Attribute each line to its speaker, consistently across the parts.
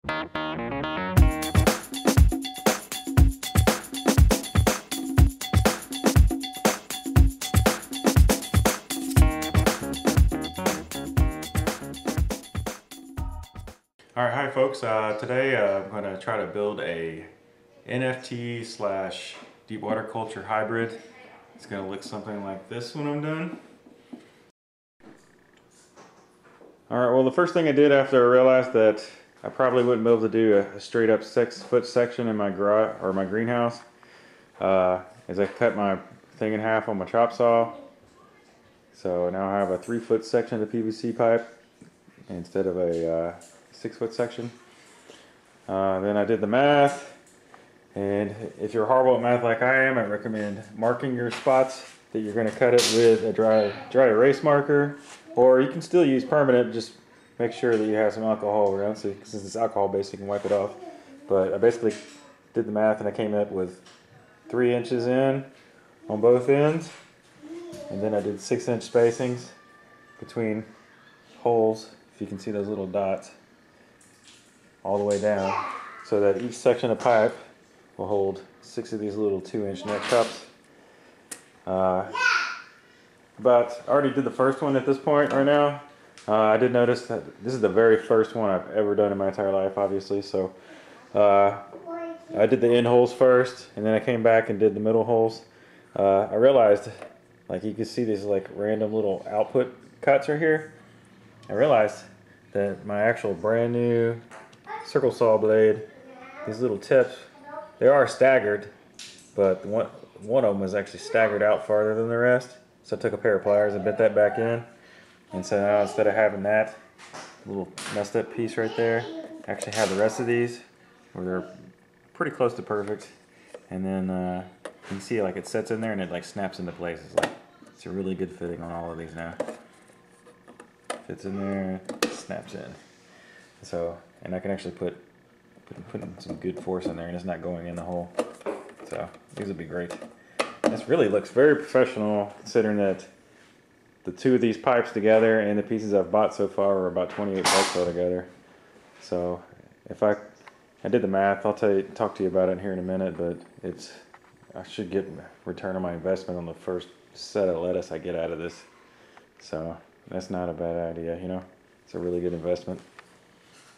Speaker 1: Alright, hi folks. Today I'm going to try to build a NFT slash deep water culture hybrid. It's going to look something like this when I'm done. Alright, well the first thing I did after I realized that I probably wouldn't be able to do a straight up 6-foot section in my garage or my greenhouse is I cut my thing in half on my chop saw. So now I have a 3-foot section of the PVC pipe instead of a 6-foot section. Then I did the math, and if you're horrible at math like I am, I recommend marking your spots that you're going to cut it with a dry erase marker, or you can still use permanent. Just make sure that you have some alcohol around, so since it's alcohol based, you can wipe it off. But I basically did the math, and I came up with 3 inches in on both ends, and then I did 6-inch spacings between holes. If you can see those little dots all the way down, so that each section of pipe will hold 6 of these little 2-inch neck cups. But I already did the first one at this point right now. I did notice that this is the very first one I've ever done in my entire life, obviously. So I did the end holes first, and then I came back and did the middle holes. I realized, like you can see these like random little output cuts right here. I realized that my actual brand new circle saw blade, these little tips, they are staggered, but one of them was actually staggered out farther than the rest. So I took a pair of pliers and bent that back in, and so now instead of having that little messed up piece right there, I actually have the rest of these where they're pretty close to perfect. And then you can see like it sets in there and it like snaps into place. It's a really good fitting on all of these now. Fits in there, snaps in. So, and I can actually put some good force in there, and it's not going in the hole. So these would be great. This really looks very professional, considering that the 2 of these pipes together and the pieces I've bought so far are about 28 bucks altogether. So if I did the math, I'll talk to you about it here in a minute, but I should get return on my investment on the first set of lettuce I get out of this. So that's not a bad idea, you know. It's a really good investment.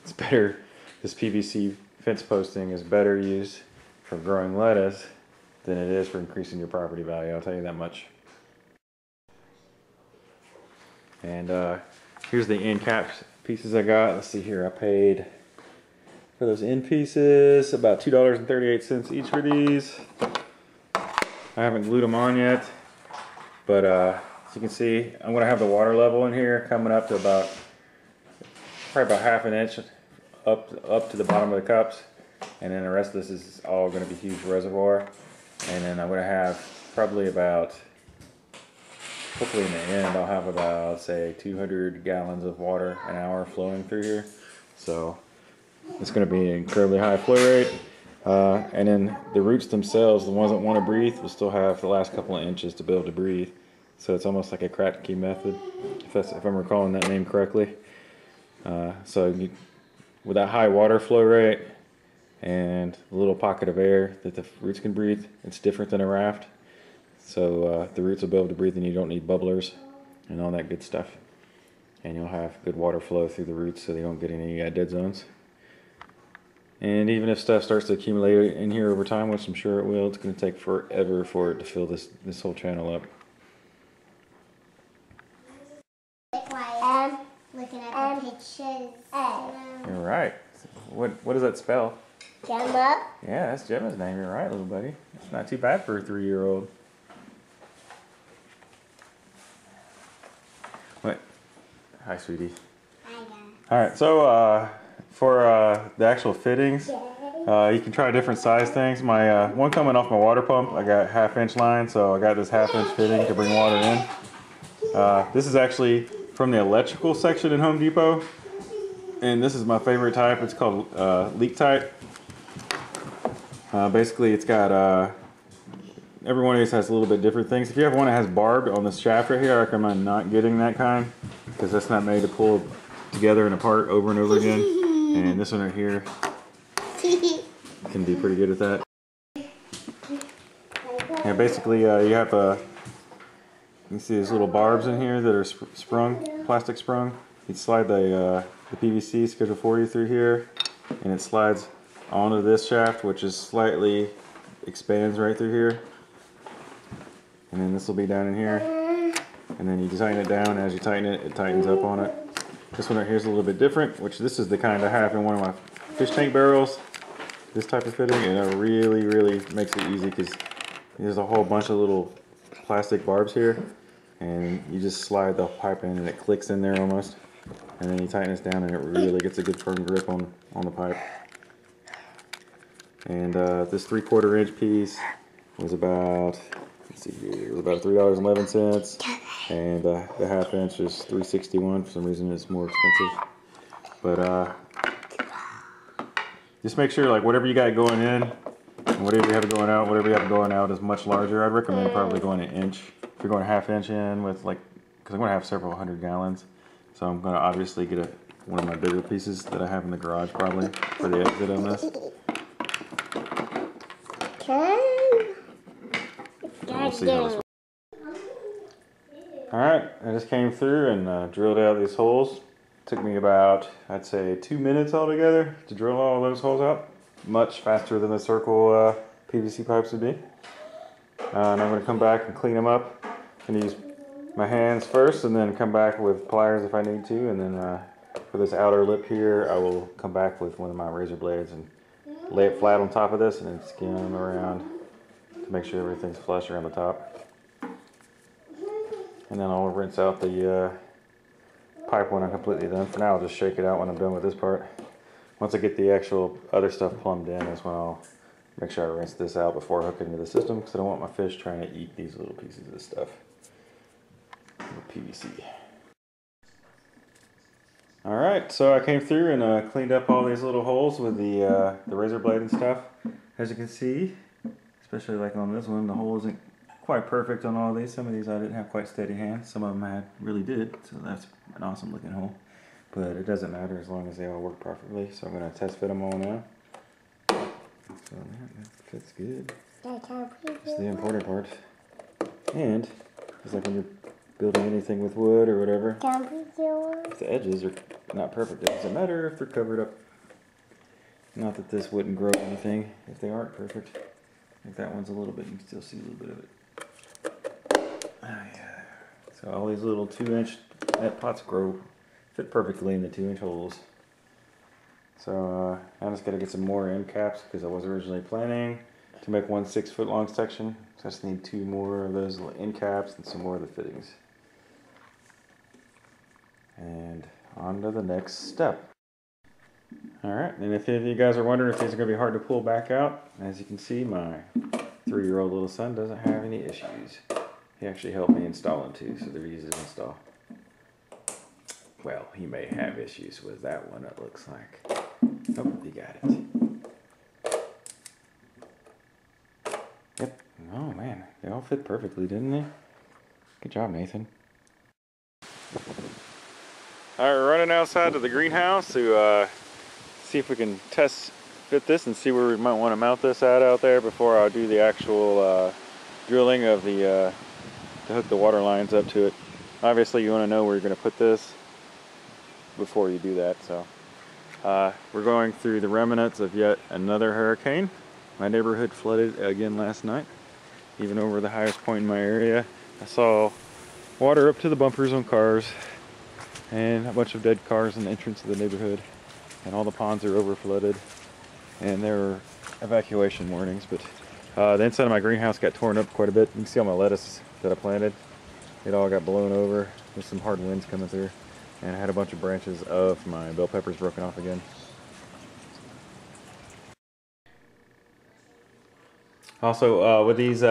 Speaker 1: It's better, this PVC fence posting is better used for growing lettuce than it is for increasing your property value, I'll tell you that much. And here's the end cap pieces I got. Let's see here, I paid for those end pieces about $2.38 each for these. I haven't glued them on yet, but as you can see, I'm going to have the water level in here coming up to probably about ½ an inch up to the bottom of the cups, and then the rest of this is all going to be huge reservoir. And then I'm going to have probably about, hopefully in the end, I'll have about, say, 200 gallons of water an hour flowing through here. So it's going to be an incredibly high flow rate. And then the roots themselves, the ones that want to breathe, will still have the last couple of inches to be able to breathe. So it's almost like a Kratky method, if I'm recalling that name correctly. With that high water flow rate and a little pocket of air that the roots can breathe, it's different than a raft. So the roots will be able to breathe, and you don't need bubblers and all that good stuff. And you'll have good water flow through the roots, so they don't get any dead zones. And even if stuff starts to accumulate in here over time, which I'm sure it will, it's going to take forever for it to fill this whole channel up.
Speaker 2: Looking at the pictures.
Speaker 1: You're right. What does that spell?
Speaker 2: Gemma.
Speaker 1: Yeah, that's Gemma's name. You're right, little buddy. It's not too bad for a 3-year-old. What? Hi, sweetie.
Speaker 2: Hi, guys.
Speaker 1: All right, so for the actual fittings, you can try different size things. My one coming off my water pump, I got ½ inch line, so I got this ½ inch fitting to bring water in. This is actually from the electrical section in Home Depot, and this is my favorite type. It's called leak type. Basically, it's got every one of these has a little bit different things. If you have one that has barbed on the shaft right here, I recommend not getting that kind, because that's not made to pull together and apart over and over again. And this one right here can be pretty good at that. And basically, you have you see these little barbs in here that are sprung, plastic sprung. You slide the PVC Schedule 40 through here, and it slides onto this shaft, which is slightly expands right through here. And then this will be down in here. And then you tighten it down. As you tighten it, it tightens up on it. This one right here is a little bit different, which this is the kind I have in one of my fish tank barrels. This type of fitting, and it really, really makes it easy because there's a whole bunch of little plastic barbs here, and you just slide the pipe in and it clicks in there almost, and then you tighten this down and it really gets a good firm grip on the pipe. And this 3/4 inch piece was about, let's see here, it was about $3.11, and the 1/2 inch is $3.61. For some reason it's more expensive, but just make sure, like, whatever you got going in and whatever you have going out, whatever you have going out is much larger. I'd recommend probably going an inch. If you're going 1/2 inch in with, like, because I'm going to have several hundred gallons, so I'm going to obviously get one of my bigger pieces that I have in the garage probably for the exit on this. We'll see how this works. Alright, I just came through and drilled out these holes. Took me about, I'd say, 2 minutes altogether to drill all those holes out. Much faster than the circle PVC pipes would be. And I'm going to come back and clean them up. I'm going to use my hands first and then come back with pliers if I need to. And then for this outer lip here, I will come back with one of my razor blades and lay it flat on top of this and then skim them around to make sure everything's flush around the top. And then I'll rinse out the pipe when I'm completely done. For now, I'll just shake it out when I'm done with this part. Once I get the actual other stuff plumbed in, that's when I'll make sure I rinse this out before I hook it into the system, because I don't want my fish trying to eat these little pieces of this stuff. Little PVC. Alright, so I came through and cleaned up all these little holes with the razor blade and stuff. As you can see, especially like on this one, the hole isn't quite perfect on all these. Some of these I didn't have quite steady hands. Some of them really did, so that's an awesome looking hole. But it doesn't matter as long as they all work properly. So I'm going to test fit them all now. So that fits good. That's the important part. And it's like when you're building anything with wood or whatever, if the edges are not perfect, it doesn't matter if they're covered up. Not that this wouldn't grow anything if they aren't perfect. Like that one's a little bit, you can still see a little bit of it. Oh, yeah. So all these little 2-inch net pots fit perfectly in the 2-inch holes. So I just got to get some more end caps because I was originally planning to make one 6-foot long section. So I just need 2 more of those little end caps and some more of the fittings. And on to the next step. Alright, and if any of you guys are wondering if these are going to be hard to pull back out, as you can see, my 3-year-old little son doesn't have any issues. He actually helped me install them too, so they're easy to install. Well, he may have issues with that one, it looks like. Oh, he got it. Yep. Oh man, they all fit perfectly, didn't they? Good job, Nathan. Alright, we're running outside to the greenhouse to see if we can test fit this and see where we might want to mount this at out there before I do the actual drilling of the to hook the water lines up to it. Obviously you want to know where you're going to put this before you do that. So we're going through the remnants of yet another hurricane. My neighborhood flooded again last night, even over the highest point in my area. I saw water up to the bumpers on cars and a bunch of dead cars in the entrance of the neighborhood. And all the ponds are over flooded, and there were evacuation warnings. But the inside of my greenhouse got torn up quite a bit. You can see all my lettuce that I planted. It all got blown over with some hard winds coming through, and I had a bunch of branches of my bell peppers broken off again. Also, with these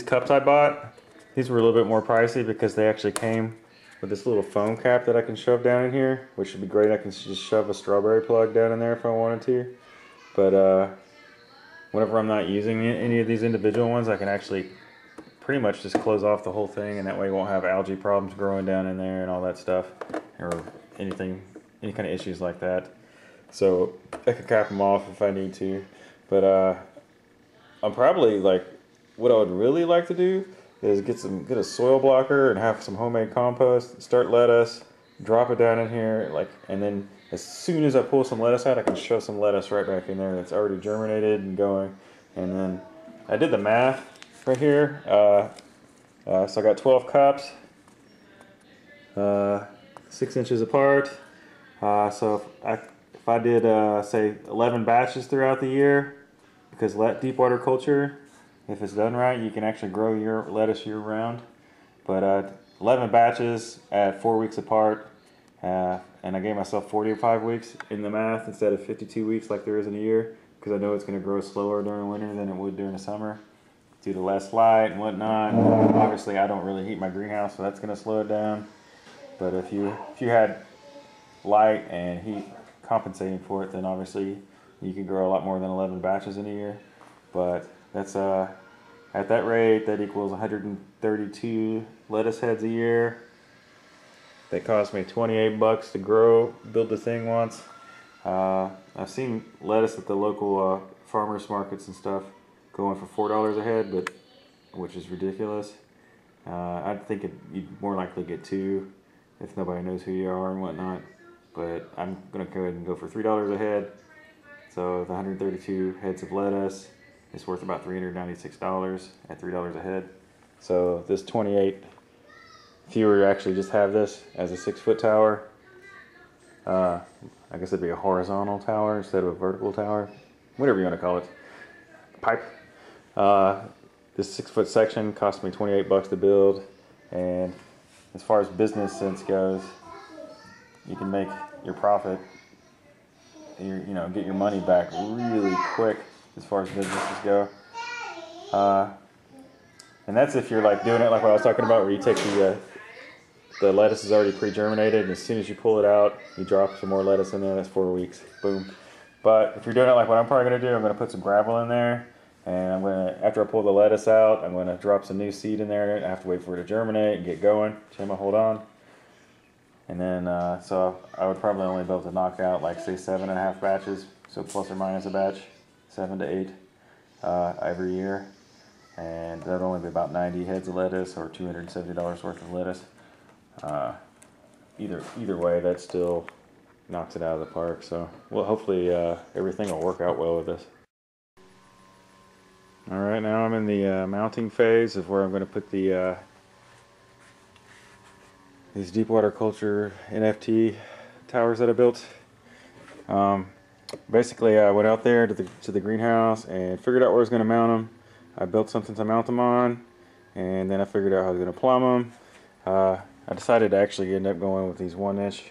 Speaker 1: cups I bought, these were a little bit more pricey because they actually came with this little foam cap that I can shove down in here, which would be great. I can just shove a strawberry plug down in there if I wanted to. But whenever I'm not using any of these individual ones, I can actually pretty much just close off the whole thing, and that way you won't have algae problems growing down in there and all that stuff, or any kind of issues like that. so I could cap them off if I need to. But I'm probably like, what I would really like to do is get a soil blocker and have some homemade compost, start lettuce, drop it down in here, like, and then as soon as I pull some lettuce out, I can shove some lettuce right back in there that's already germinated and going. And then I did the math right here. So I got 12 cups, 6 inches apart. So if I did say 11 batches throughout the year, because deep water culture, if it's done right, you can actually grow your lettuce year round. But 11 batches at 4 weeks apart, and I gave myself 45 weeks in the math instead of 52 weeks like there is in a year, because I know it's going to grow slower during the winter than it would during the summer due to less light and whatnot. Obviously, I don't really heat my greenhouse, so that's going to slow it down. But if you had light and heat compensating for it, then obviously you can grow a lot more than 11 batches in a year. But that's at that rate, that equals 132 lettuce heads a year. That cost me 28 bucks to build the thing once. I've seen lettuce at the local farmers markets and stuff going for $4 a head, but which is ridiculous. I think you'd more likely get 2 if nobody knows who you are and whatnot. But I'm gonna go ahead and go for $3 a head. So the 132 heads of lettuce is worth about $396 at $3 a head. So this 28, if you were to actually just have this as a 6-foot tower, I guess it'd be a horizontal tower instead of a vertical tower, whatever you want to call it, pipe. This 6-foot section cost me 28 bucks to build, and as far as business sense goes, you can make your profit, get your money back really quick as far as businesses go. And that's if you're like doing it like what I was talking about, where you take the lettuce is already pre-germinated, and as soon as you pull it out, you drop some more lettuce in there. That's 4 weeks, boom. But if you're doing it like what I'm probably gonna do, I'm gonna put some gravel in there, and after I pull the lettuce out, I'm gonna drop some new seed in there. I have to wait for it to germinate and get going. Tim, hold on. And then, so I would probably only be able to knock out like say 7.5 batches, so plus or minus a batch, 7 to 8 every year. And that'd only be about 90 heads of lettuce or $270 worth of lettuce. Either way, that still knocks it out of the park. So, well, hopefully everything will work out well with this. All right, now I'm in the mounting phase of where I'm going to put these deep water culture NFT towers that I built. Basically, I went out there to the greenhouse and figured out where I was going to mount them. I built something to mount them on, and then I figured out how I was going to plumb them. I decided to actually end up going with these 1-inch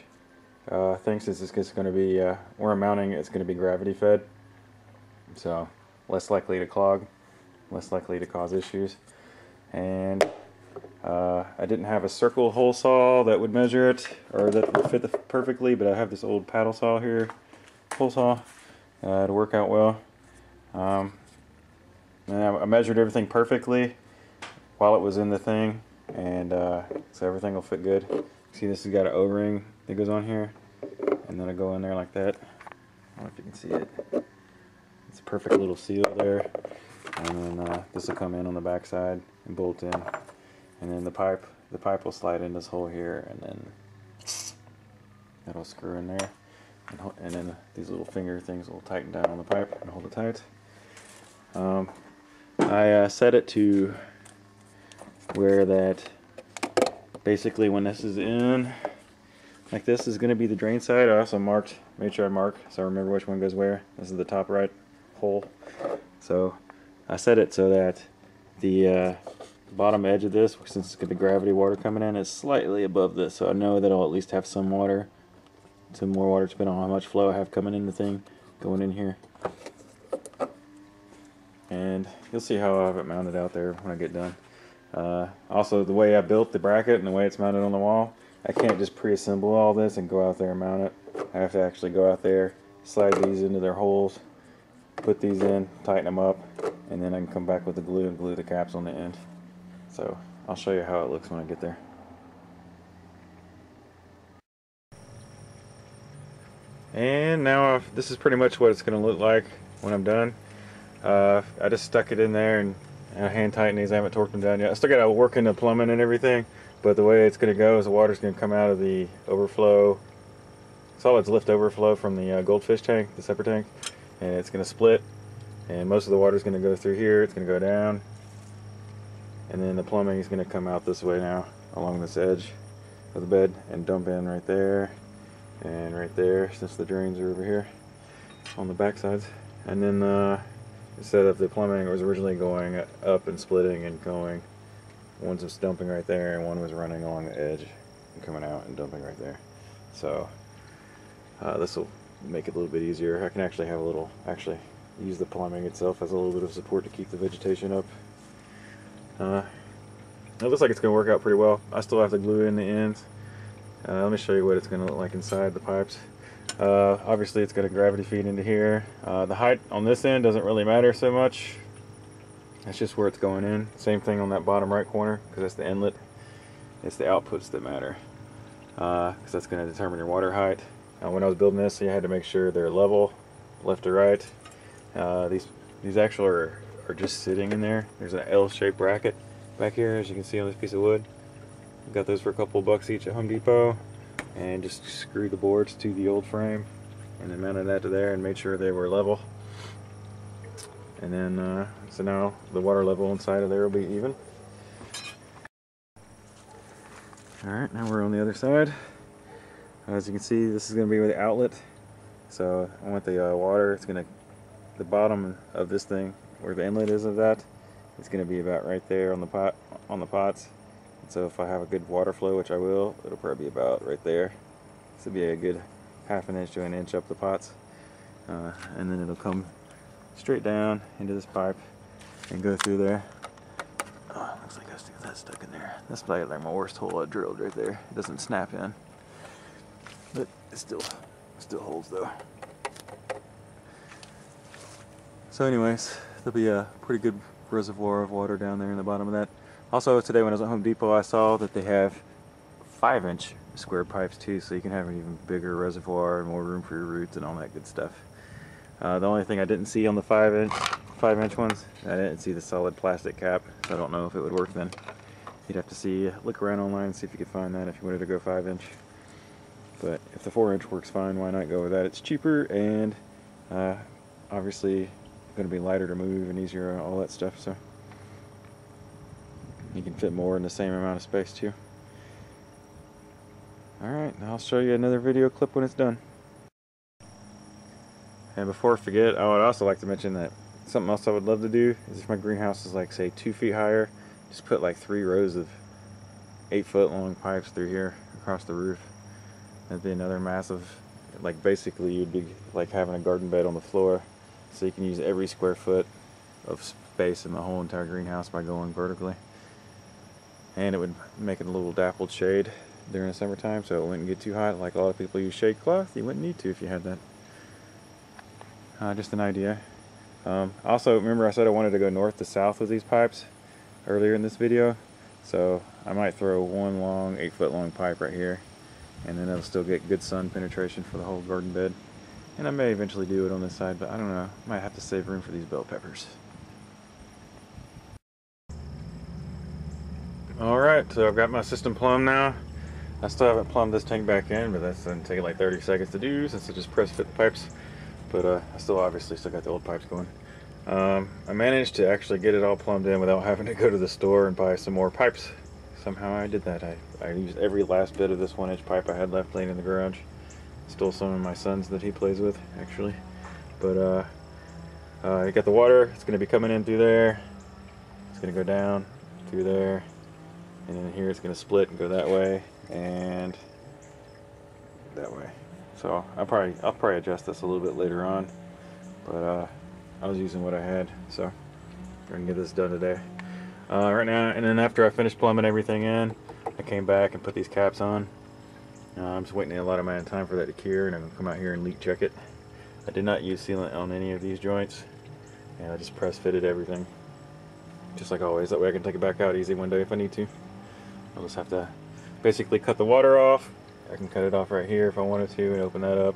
Speaker 1: things, since it's going to be where I'm mounting it's going to be gravity fed, so less likely to clog, less likely to cause issues. And I didn't have a circle hole saw that would measure it or that would fit perfectly, but I have this old paddle saw here, hole saw, to work out well. And I measured everything perfectly while it was in the thing, and so everything will fit good. See, this has got an O-ring that goes on here, and then I go in there like that. I don't know if you can see it. It's a perfect little seal there, and then this will come in on the back side and bolt in, and then the pipe will slide in this hole here, and then that'll screw in there, and then these little finger things will tighten down on the pipe and hold it tight. I set it to where that basically when this is in, like this is going to be the drain side. I also made sure I mark so I remember which one goes where. This is the top right hole. So I set it so that the bottom edge of this, since it's going to be gravity water coming in, is slightly above this. So I know that I'll at least have some water, some more water depending on how much flow I have coming in the thing, going in here. And you'll see how I have it mounted out there when I get done. Also, the way I built the bracket and the way it's mounted on the wall, I can't just pre-assemble all this and go out there and mount it. I have to actually go out there, slide these into their holes, put these in, tighten them up, and then I can come back with the glue and glue the caps on the end. So I'll show you how it looks when I get there. And now this is pretty much what it's going to look like when I'm done. I just stuck it in there and hand tighten these. I haven't torqued them down yet. I still got to work in the plumbing and everything, but the way it's going to go is the water's going to come out of the overflow, solids lift overflow from the goldfish tank, the separ tank, and it's going to split, and most of the water is going to go through here. It's going to go down, and then the plumbing is going to come out this way now along this edge of the bed and dump in right there and right there, since the drains are over here on the back sides. And then instead of the plumbing, it was originally going up and splitting and going, one was dumping right there and one was running along the edge and coming out and dumping right there. So this will make it a little bit easier. I can actually have use the plumbing itself as a little bit of support to keep the vegetation up. It looks like it's going to work out pretty well. I still have to glue in the ends. Let me show you what it's going to look like inside the pipes. Obviously it's got a gravity feed into here. The height on this end doesn't really matter so much. That's just where it's going in. Same thing on that bottom right corner, because that's the inlet. It's the outputs that matter, because that's going to determine your water height. When I was building this, I had to make sure they're level, left to right. These actually are just sitting in there. There's an L-shaped bracket back here, as you can see on this piece of wood. Got those for a couple of bucks each at Home Depot, and just screwed the boards to the old frame and then mounted that to there and made sure they were level. And then so now the water level inside of there will be even. Alright, now we're on the other side. As you can see, this is going to be the outlet. So I want the water, it's going to, the bottom of this thing where the inlet is of that, it's going to be about right there on the pots. And so if I have a good water flow, which I will, it'll probably be about right there. This will be a good ½ inch to an inch up the pots. And then it'll come straight down into this pipe and go through there. Oh, looks like I still got that stuck in there. That's probably like my worst hole I drilled right there. It doesn't snap in, but it still holds though. So anyways, there'll be a pretty good reservoir of water down there in the bottom of that. Also today when I was at Home Depot, I saw that they have 5-inch square pipes too, so you can have an even bigger reservoir and more room for your roots and all that good stuff. The only thing I didn't see on the 5-inch ones, I didn't see the solid plastic cap, so I don't know if it would work then. You'd have to look around online and see if you could find that if you wanted to go 5-inch. But if the 4-inch works fine, why not go with that? It's cheaper and obviously going to be lighter to move and easier and all that stuff, so you can fit more in the same amount of space too. Alright, I'll show you another video clip when it's done. And before I forget, I would also like to mention that something else I would love to do is if my greenhouse is like say 2 feet higher, just put like 3 rows of 8-foot long pipes through here across the roof. That'd be another massive, like basically you'd be like having a garden bed on the floor, so you can use every square foot of space in the whole entire greenhouse by going vertically. And it would make it a little dappled shade during the summertime, so it wouldn't get too hot. Like a lot of people use shade cloth, you wouldn't need to if you had that. Just an idea. Also, remember I said I wanted to go north to south with these pipes earlier in this video, so I might throw one long 8-foot long pipe right here, and then it'll still get good sun penetration for the whole garden bed. And I may eventually do it on this side, but I don't know. Might have to save room for these bell peppers. Alright, so I've got my system plumbed now. I still haven't plumbed this tank back in, but that's going to take like 30 seconds to do since I just press fit the pipes. But I obviously still got the old pipes going. I managed to actually get it all plumbed in without having to go to the store and buy some more pipes. Somehow I did that. I used every last bit of this 1-inch pipe I had left laying in the garage. Stole some of my son's that he plays with, actually. But you got the water. It's going to be coming in through there. It's going to go down through there, and then here it's going to split and go that way and that way. So I'll probably adjust this a little bit later on, but I was using what I had, so we're gonna get this done today. Right now, and then after I finished plumbing everything in, I came back and put these caps on. I'm just waiting a lot of my time for that to cure, and I'm gonna come out here and leak check it. I did not use sealant on any of these joints, and I just press fitted everything, just like always. That way I can take it back out easy one day if I need to. I'll just have to basically cut the water off. I can cut it off right here if I wanted to and open that up,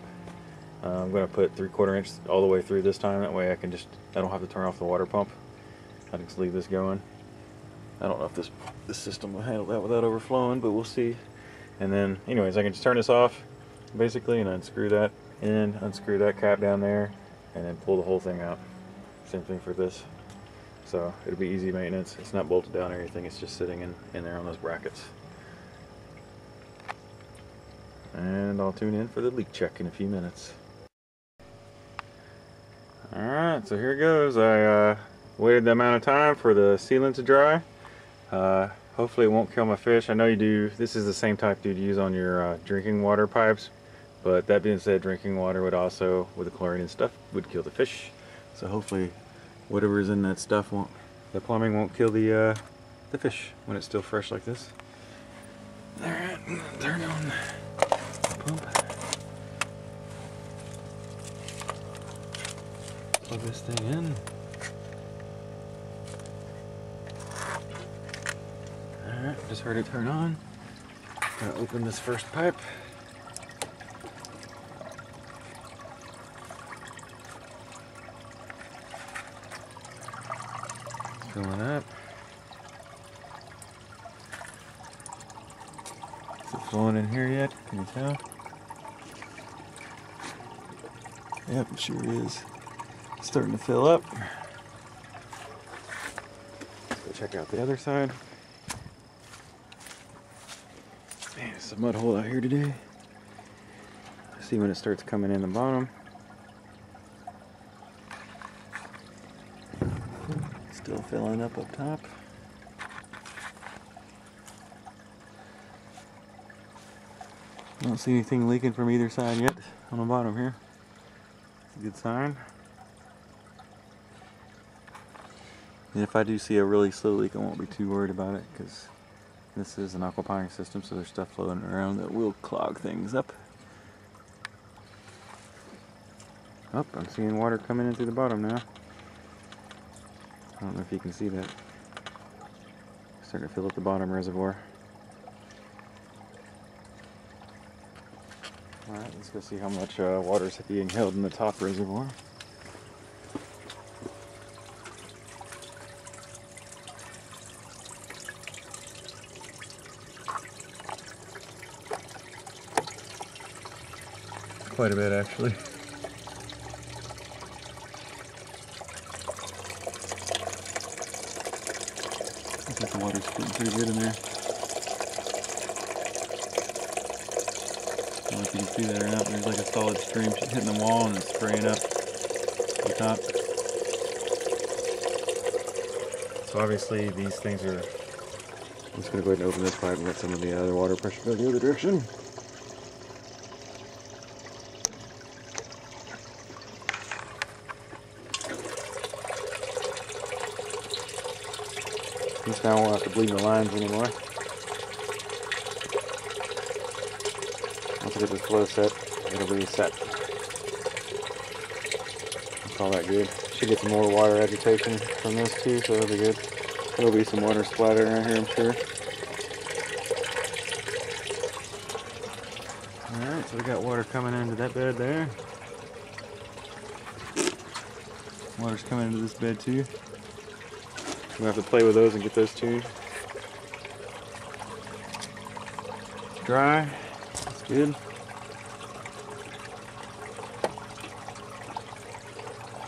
Speaker 1: I'm going to put 3/4 inch all the way through this time. That way I don't have to turn off the water pump. I can just leave this going. I don't know if this system will handle that without overflowing, but we'll see. And then, anyways, I can just turn this off, basically, and unscrew that in, unscrew that cap down there, and then pull the whole thing out. Same thing for this. So it'll be easy maintenance. It's not bolted down or anything. It's just sitting in there on those brackets. And I'll tune in for the leak check in a few minutes. Alright, so here it goes. I waited the amount of time for the sealant to dry. Hopefully it won't kill my fish. I know you do. This is the same type you'd use on your drinking water pipes. But that being said, drinking water would also, with the chlorine and stuff, would kill the fish. So hopefully whatever's in that stuff won't, the plumbing won't kill the fish when it's still fresh like this. Alright, turn on the pump. Plug this thing in. Alright, just heard it turn on. Gonna open this first pipe. Filling up. Is it flowing in here yet? Can you tell? Yep, it sure is. It's starting to fill up. Let's go check out the other side. Man, it's a mud hole out here today. See when it starts coming in the bottom. Still filling up top. Don't see anything leaking from either side yet on the bottom here. It's a good sign. And if I do see a really slow leak, I won't be too worried about it, because this is an aquaponics system, so there's stuff floating around that will clog things up. Oh, I'm seeing water coming in through the bottom now. I don't know if you can see that. Starting to fill up the bottom reservoir. Alright, let's go see how much water is being held in the top reservoir. Quite a bit, actually. I think the water's getting pretty good in there. I don't know if you can see that or not. There's like a solid stream hitting the wall and it's spraying up the top. So obviously these things are... I'm just going to go ahead and open this pipe and let some of the other water pressure go the other direction. This now I won't have to bleed the lines anymore. Once I get this flow set, it'll be set. That's all that good. Should get some more water agitation from this too, so it'll be good. There'll be some water splatter around here, I'm sure. Alright, so we got water coming into that bed there. Water's coming into this bed too. We have to play with those and get those tuned. Dry. That's good.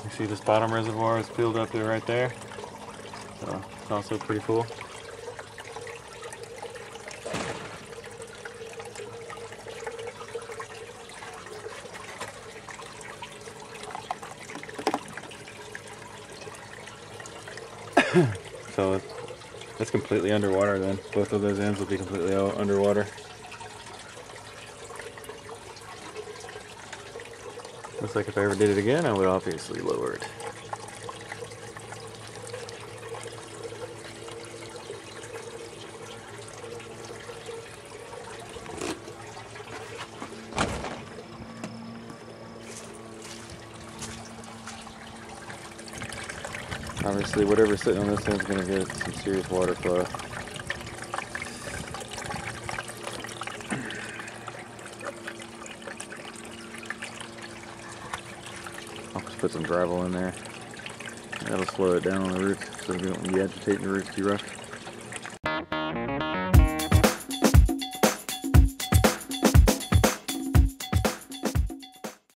Speaker 1: You see this bottom reservoir is filled up there right there. So it's also pretty full. So that's completely underwater then. Both of those ends will be completely underwater. Looks like if I ever did it again, I would obviously lower it. Obviously, whatever's sitting on this end is going to get some serious water flow. put some gravel in there. That'll slow it down on the roots so we don't be agitating the roots too rough.